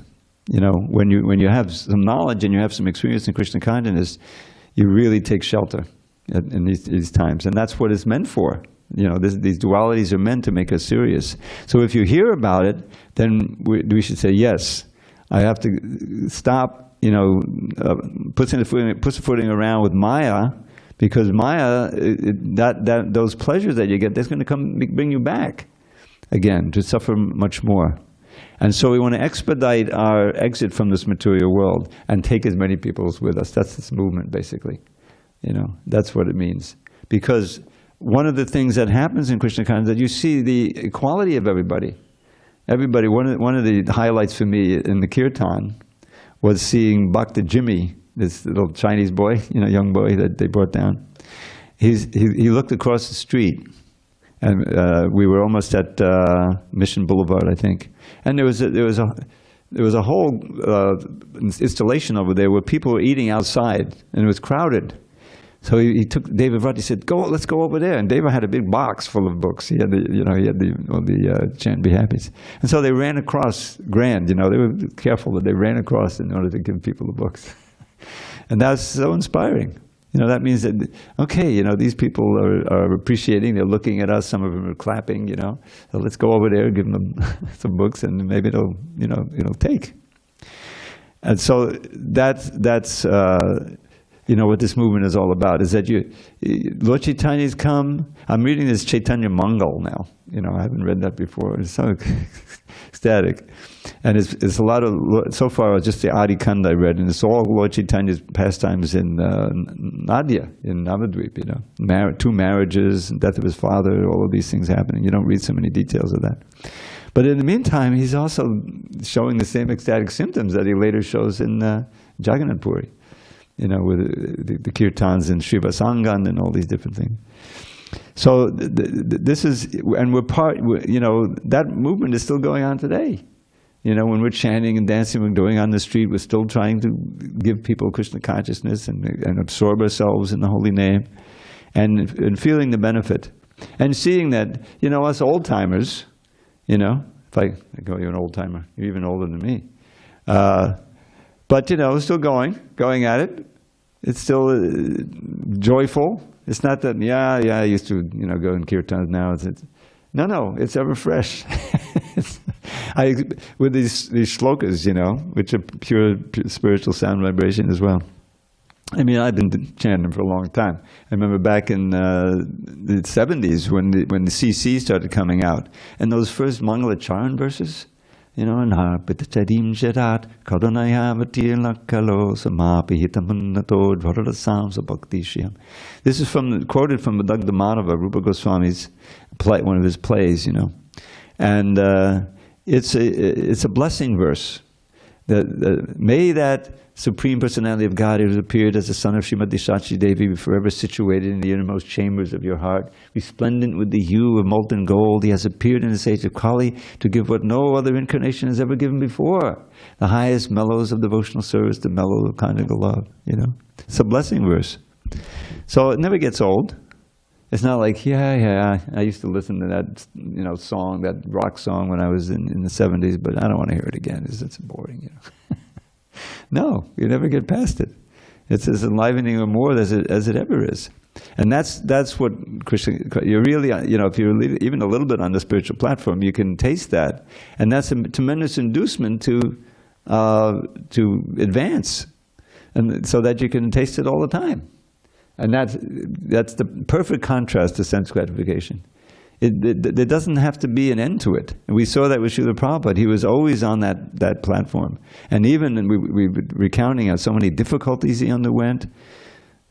Speaker 1: When you have some knowledge and you have some experience in Krishna consciousness, you really take shelter in these times, and that's what it's meant for. These dualities are meant to make us serious. So if you hear about it, then we should say, yes, I have to stop, pussyfooting around with Maya, because Maya, those pleasures that you get, that's going to bring you back. again, to suffer much more. And so we want to expedite our exit from this material world and take as many people as with us. That's this movement, basically. That's what it means. Because one of the things that happens in Krishna consciousness is that you see the equality of everybody. Everybody, one of the highlights for me in the kirtan was seeing Bhakti Jimmy, this little Chinese boy, young boy that they brought down. He looked across the street, and we were almost at Mission Boulevard, I think. And there was a whole installation over there where people were eating outside, and it was crowded. So he took David Vrati, he said, let's go over there. And David had a big box full of books. He had all the Chant Be Happy's. And so they ran across grand, they were careful that they ran across in order to give people the books. And that's so inspiring. That means that, okay, these people are appreciating, they're looking at us, some of them are clapping, so let's go over there, give them some books, and maybe it'll take. And so that's what this movement is all about, is that Lord Chaitanya's come. I'm reading this Chaitanya Mangal now. I haven't read that before. It's so ecstatic. And it's a lot of, so far, just the Adi Kanda I read, and it's all Lord Chaitanya's pastimes in Nadia, in Navadvip, 2 marriages, death of his father, all of these things happening. You don't read so many details of that. But in the meantime, he's also showing the same ecstatic symptoms that he later shows in Jagannath Puri. With the kirtans and Srivasangan and all these different things. So this is, and that movement is still going on today. When we're chanting and dancing, we're going on the street, we're still trying to give people Krishna consciousness and absorb ourselves in the holy name, and feeling the benefit. And seeing that, us old-timers, if I call you an old-timer, you're even older than me. But, still going at it. It's still joyful. It's not that, I used to, go in kirtans now. No, it's ever fresh. With these shlokas, which are pure spiritual sound vibration as well. I've been chanting them for a long time. I remember back in the 70s when the CC started coming out, and those first Mangala Charan verses, and Harpitachadim Jarat, Kadonayavatir Lakalo, Samapihitamanato, Dvarasam, Bhakti Shyam. This is quoted from Dagda Madhava, Rupa Goswami's one of his plays, And it's a blessing verse. May that Supreme Personality of God who has appeared as the son of Srimati Sachi Devi, be forever situated in the innermost chambers of your heart, resplendent with the hue of molten gold. He has appeared in this age of Kali to give what no other incarnation has ever given before, the highest mellows of devotional service, the mellow of conjugal love. It's a blessing verse. So it never gets old. It's not like, I used to listen to that, song, that rock song when I was in the 70s, but I don't want to hear it again. It's boring, No, you never get past it. It's as enlivening or more as it ever is. And that's what Krishna, you really, if you're even a little bit on the spiritual platform, you can taste that. And that's a tremendous inducement to advance, and so that you can taste it all the time. And that's the perfect contrast to sense gratification. There doesn't have to be an end to it. And we saw that with Srila Prabhupada. He was always on that platform. And even, and we were recounting how so many difficulties he underwent.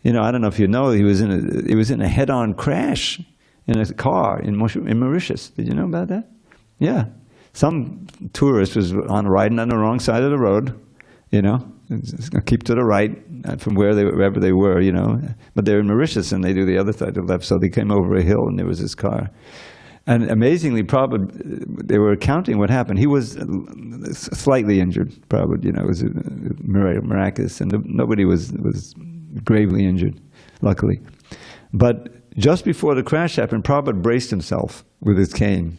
Speaker 1: I don't know if you know, he was in a head-on crash in a car in Mauritius. Did you know about that? Yeah. Some tourist was riding on the wrong side of the road, keep to the right from wherever they were, But they're in Mauritius and they do the other side to the left, so they came over a hill and there was this car. And amazingly, they were counting what happened. He was slightly injured, probably, it was miraculous, and nobody was gravely injured, luckily. But just before the crash happened, Prabhupada braced himself with his cane,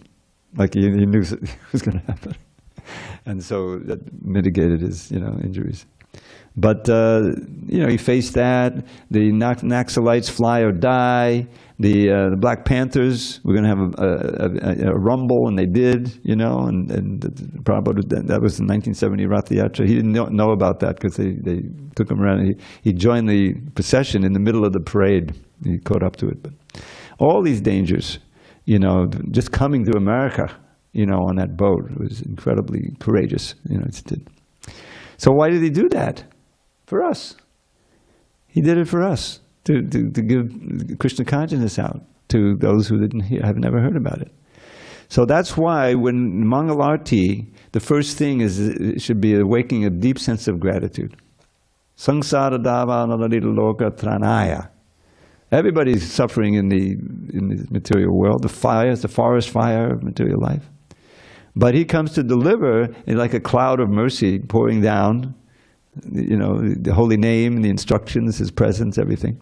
Speaker 1: like he knew it was going to happen. And so that mitigated his, injuries. But, he faced that. The Naxalites fly or die. The Black Panthers were going to have a rumble, and they did, and Prabhupada, that was in 1970 Rath Yatra. He didn't know about that because they took him around. He joined the procession in the middle of the parade. He caught up to it. But all these dangers, just coming to America, on that boat. It was incredibly courageous, it did. So why did he do that? For us. He did it for us, to give Krishna consciousness out to those who have never heard about it. So that's why when Mangalarti, the first thing is it should be awakening a deep sense of gratitude. Sangsara dava nalarita loka tranaya. Everybody's suffering in the material world. The fire is the forest fire of material life. But he comes to deliver in like a cloud of mercy pouring down, the holy name, the instructions, his presence, everything.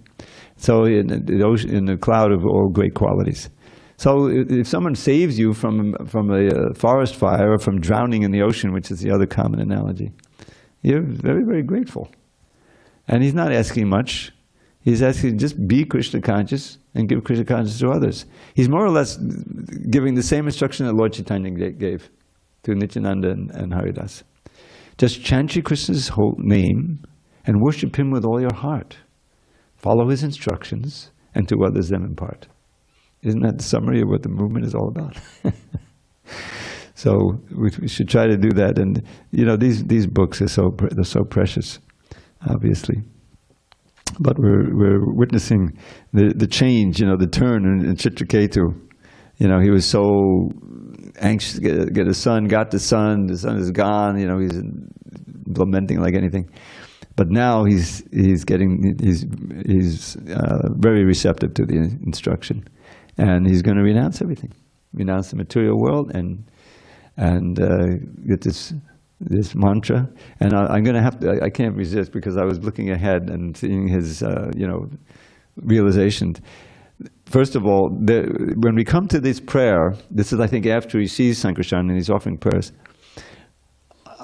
Speaker 1: So in the cloud of all great qualities. So if someone saves you from a forest fire or from drowning in the ocean, which is the other common analogy, you're very, very grateful. And he's not asking much. He's asking just be Krishna conscious and give Krishna consciousness to others. He's more or less giving the same instruction that Lord Chaitanya gave to Nityananda and Haridas. Just chant Shri Krishna's whole name and worship him with all your heart. Follow his instructions and to others them impart. Isn't that the summary of what the movement is all about? So we should try to do that. And these books are they're so precious, obviously. But we're witnessing the change, the turn in Chitraketu. He was so anxious to get a son, got the son is gone, he's lamenting like anything. But now he's very receptive to the instruction. And he's going to renounce everything. Renounce the material world and get this mantra. And I'm going to have to, I can't resist because I was looking ahead and seeing his, realization. First of all, when we come to this prayer, this is I think after he sees Sankirtan and he's offering prayers.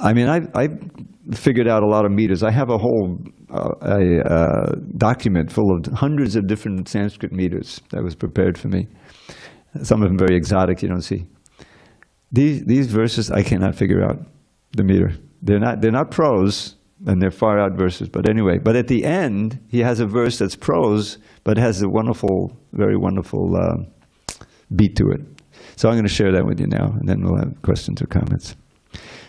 Speaker 1: I mean, I figured out a lot of meters. I have a whole document full of hundreds of different Sanskrit meters that was prepared for me. Some of them very exotic, you don't see. These verses, I cannot figure out the meter. They're not prose, and they're far out verses. But anyway, but at the end, he has a verse that's prose, but has a wonderful, very wonderful beat to it. So I'm going to share that with you now, and then we'll have questions or comments.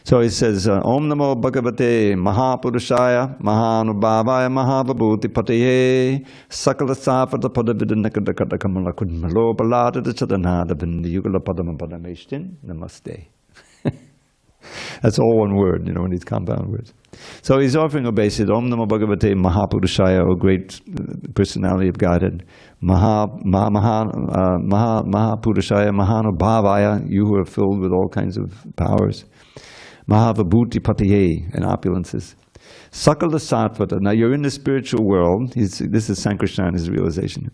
Speaker 1: So he says, Om Namo Bhagavate Mahapurushaya Mahanubhavaya Mahabhabhuti Pataye Sakala Safata Padavidanakadakata Kamala Kudmalo Balata Chadanada Bindiyugala Padama Padameshtin Namaste. That's all one word, in these compound words. So he's offering obeisance. Om Namo Bhagavate Mahapurushaya, O great personality of Godhead. Mahapurushaya Mahanubhavaya, you who are filled with all kinds of powers. Mahavabhuti Pataye, and opulences. Sakala Sattvata. Now you're in the spiritual world. This is Sankirtan, his realization.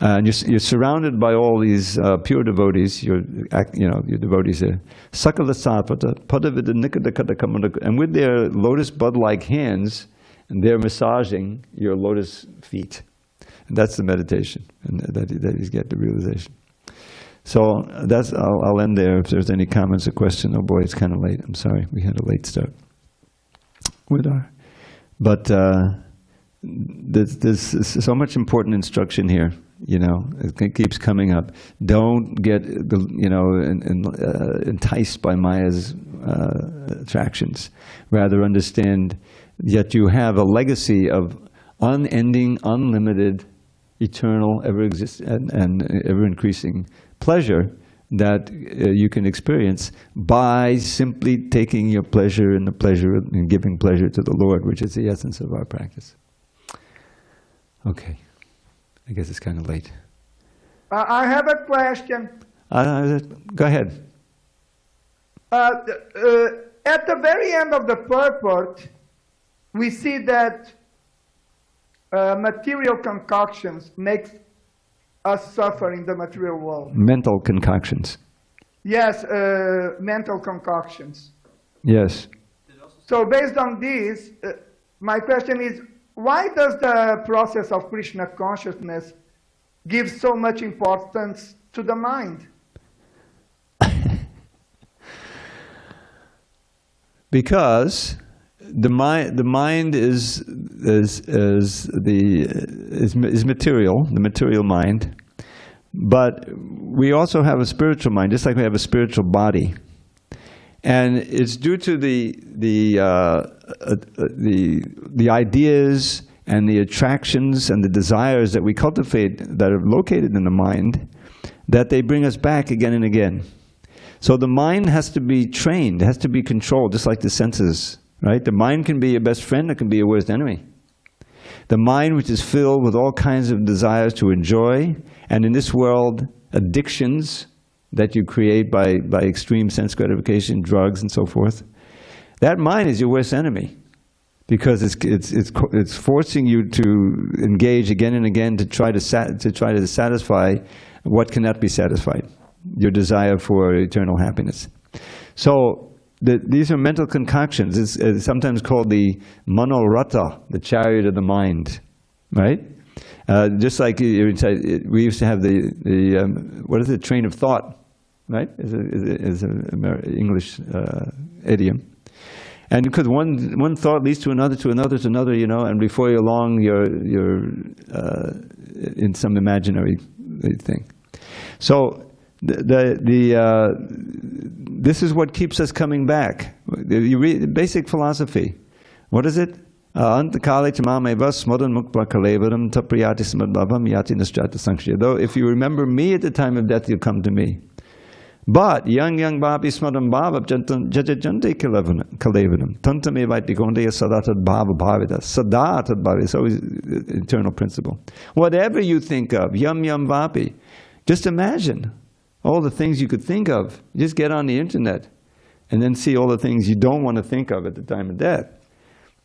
Speaker 1: And you're surrounded by all these pure devotees. Your devotees are Sakala Sattvata, Padavida Nikadakadakamada, and with their lotus bud-like hands, and they're massaging your lotus feet. And that's the meditation, and that he's get the realization. So I'll end there. If there's any comments or questions. Oh boy, it's kind of late. I'm sorry, we had a late start. But there's so much important instruction here. It keeps coming up. Don't get enticed by Maya's attractions. Rather understand that you have a legacy of unending, unlimited, eternal, ever-existing and ever-increasing pleasure that you can experience by simply taking your pleasure in the pleasure and giving pleasure to the Lord, which is the essence of our practice. Okay. I guess it's kind of late.
Speaker 3: I have a question.
Speaker 1: Go ahead.
Speaker 3: At the very end of the purport, we see that material concoctions makes us suffer in the material world.
Speaker 1: Mental concoctions.
Speaker 3: Yes, mental concoctions.
Speaker 1: Yes.
Speaker 3: So based on this, my question is, why does the process of Krishna consciousness give so much importance to the mind?
Speaker 1: Because the mind is material, the material mind. But we also have a spiritual mind, just like we have a spiritual body. And it's due to the ideas and the attractions and the desires that we cultivate that are located in the mind, that they bring us back again and again. So the mind has to be trained, has to be controlled, just like the senses, right? The mind can be your best friend, it can be your worst enemy. The mind, which is filled with all kinds of desires to enjoy, and in this world, addictions that you create by extreme sense gratification, drugs and so forth, that mind is your worst enemy, because it's forcing you to engage again and again to try to satisfy what cannot be satisfied, your desire for eternal happiness. So these are mental concoctions. It's sometimes called the manorata, the chariot of the mind, right? Just like we used to have what is it, train of thought, right? Is an English idiom. And because one thought leads to another, you know, and before you're long, you're in some imaginary thing. So this is what keeps us coming back. You read the basic philosophy. What is it? Though if you remember me at the time of death, you'll come to me. But young babi smadam bhava jajajante kalevanam tantame vaitikondeya sadatad bhava bhavida sadatad bhava. It's always eternal principle. Whatever you think of, yam vapi, just imagine all the things you could think of. Just get on the internet and then see all the things you don't want to think of at the time of death.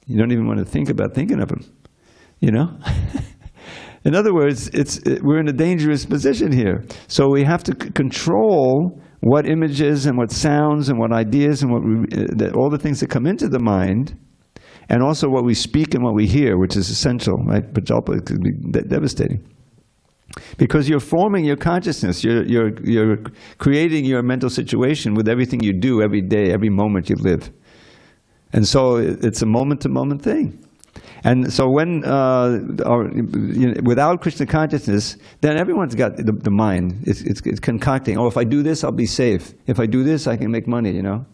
Speaker 1: You don't even want to think about thinking of them, you know? In other words, we're in a dangerous position here. So we have to control what images and what sounds and what ideas and all the things that come into the mind, and also what we speak and what we hear, which is essential, right? Pajalpa could be devastating. Because you're forming your consciousness, you're creating your mental situation with everything you do every day, every moment you live. And so it's a moment-to-moment thing. And so when, without Krishna consciousness, then everyone's got the mind. It's concocting. Oh, if I do this, I'll be safe. If I do this, I can make money, you know.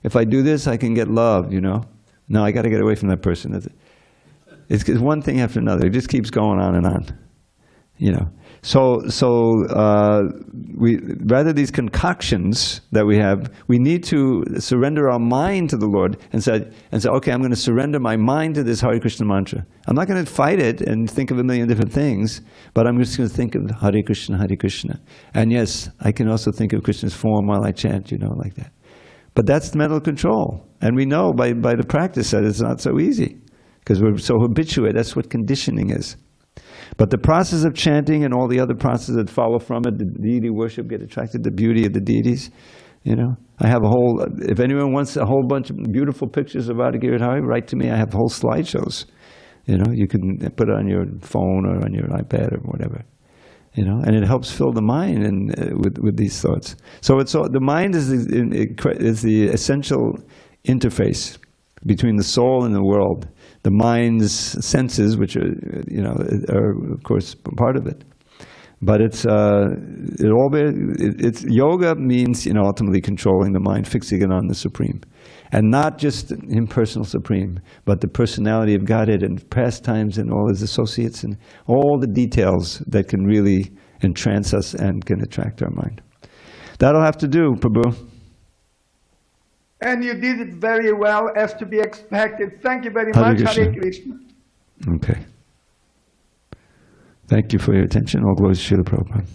Speaker 1: If I do this, I can get love, you know. No, I got to get away from that person. It's one thing after another. It just keeps going on and on, you know. So rather these concoctions that we have, we need to surrender our mind to the Lord and say, okay, I'm going to surrender my mind to this Hare Krishna mantra. I'm not going to fight it and think of a million different things, but I'm just going to think of Hare Krishna, Hare Krishna. And yes, I can also think of Krishna's form while I chant, you know, like that. But that's mental control. And we know by the practice that it's not so easy, because we're so habituated. That's what conditioning is. But the process of chanting and all the other processes that follow from it, the deity worship, get attracted to the beauty of the deities, you know. I have a whole, if anyone wants a whole bunch of beautiful pictures of Radhagiri, write to me. I have whole slideshows. You know, you can put it on your phone or on your iPad or whatever. You know, and it helps fill the mind with these thoughts. So the mind is the essential interface between the soul and the world. The mind's senses, which are, you know, are of course part of it. But yoga means, you know, ultimately controlling the mind, fixing it on the Supreme. And not just impersonal Supreme, but the personality of Godhead and pastimes and all his associates and all the details that can really entrance us and can attract our mind. That'll have to do, Prabhu.
Speaker 3: And you did it very well, as to be expected. Thank you very much. Hare Krishna.
Speaker 1: Okay. Thank you for your attention. All glories to Srila Prabhupada.